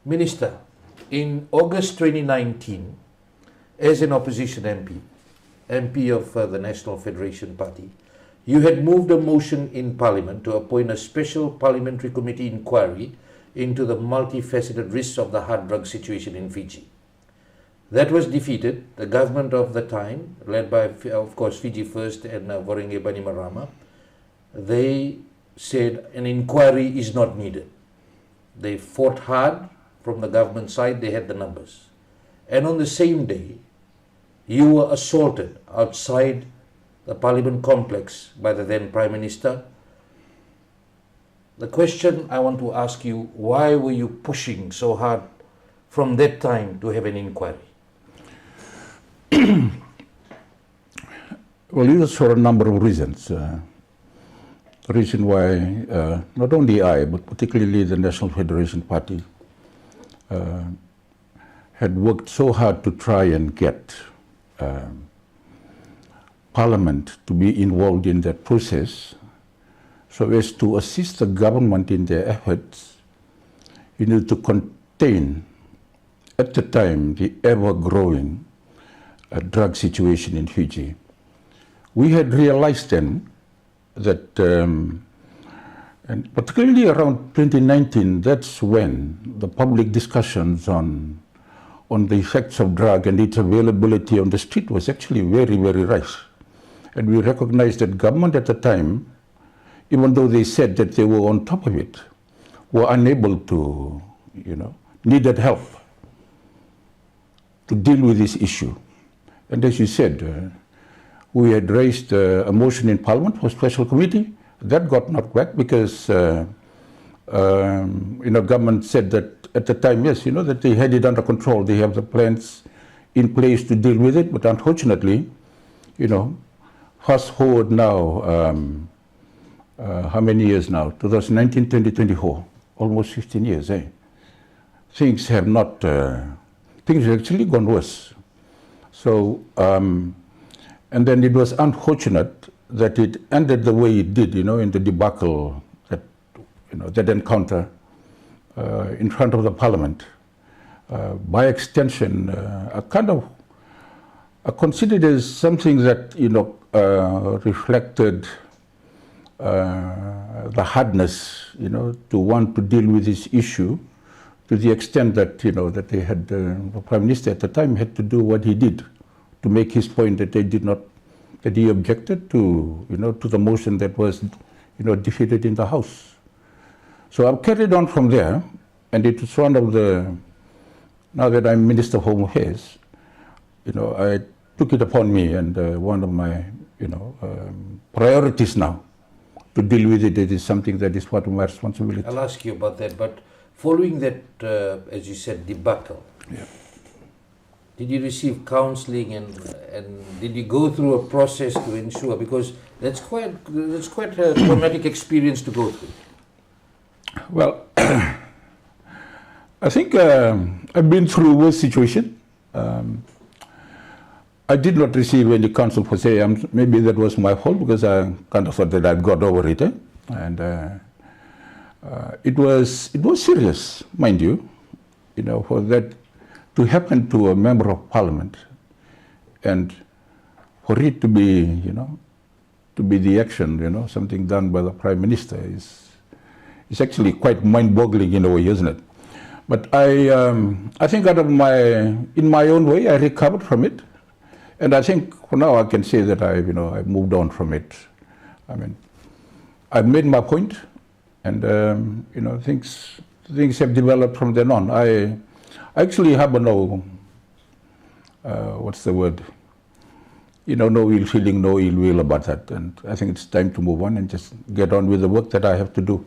Minister, in August 2019, as an opposition MP of the National Federation Party, you had moved a motion in Parliament to appoint a special parliamentary committee inquiry into the multifaceted risks of the hard drug situation in Fiji. That was defeated. The government of the time, led by, of course, Fiji First and Voringe Bainimarama, they said an inquiry is not needed. They fought hard from the government side, they had the numbers. And on the same day, you were assaulted outside the Parliament complex by the then Prime Minister. The question I want to ask you, why were you pushing so hard from that time to have an inquiry? Well, it was for a number of reasons. The reason why not only I, but particularly the National Federation Party had worked so hard to try and get Parliament to be involved in that process so as to assist the government in their efforts to contain, at the time, the ever-growing drug situation in Fiji. We had realized then that, and particularly around 2019, that's when the public discussions on the effects of drug and its availability on the street was actually very, very rife. And we recognized that government at the time, even though they said that they were on top of it, were unable to, needed help to deal with this issue. And as you said, we had raised a motion in Parliament for a special committee. That got knocked back because, government said that at the time, yes, that they had it under control. They have the plans in place to deal with it. But unfortunately, fast forward now, how many years now? 2019, 2024, almost 15 years, eh? Things have actually gone worse. So, and then it was unfortunate that it ended the way it did, in the debacle, that encounter in front of the Parliament. By extension, I considered as something that, reflected the hardness, to want to deal with this issue, to the extent that, that they had, the Prime Minister at the time had to do what he did to make his point that that he objected to, to the motion that was, defeated in the House. So I've carried on from there, and it was one of now that I'm Minister of Home Affairs, I took it upon me, and one of my, priorities now to deal with it is something that is part of my responsibility. I'll ask you about that, but following that, as you said, debacle, did you receive counselling and did you go through a process to ensure, because that's quite a traumatic experience to go through? Well, I think I've been through a worse situation. I did not receive any counsel per se. Maybe that was my fault because I kind of thought that I'd got over it. And it was serious, mind you, for that to happen to a member of Parliament, and for it to be, to be the action, something done by the Prime Minister is actually quite mind-boggling in a way, isn't it? But I think in my own way, I recovered from it. And I think for now I can say that I've moved on from it. I mean, I've made my point, and things have developed from then on. I actually have no ill feeling, no ill will about that. And I think it's time to move on and just get on with the work that I have to do.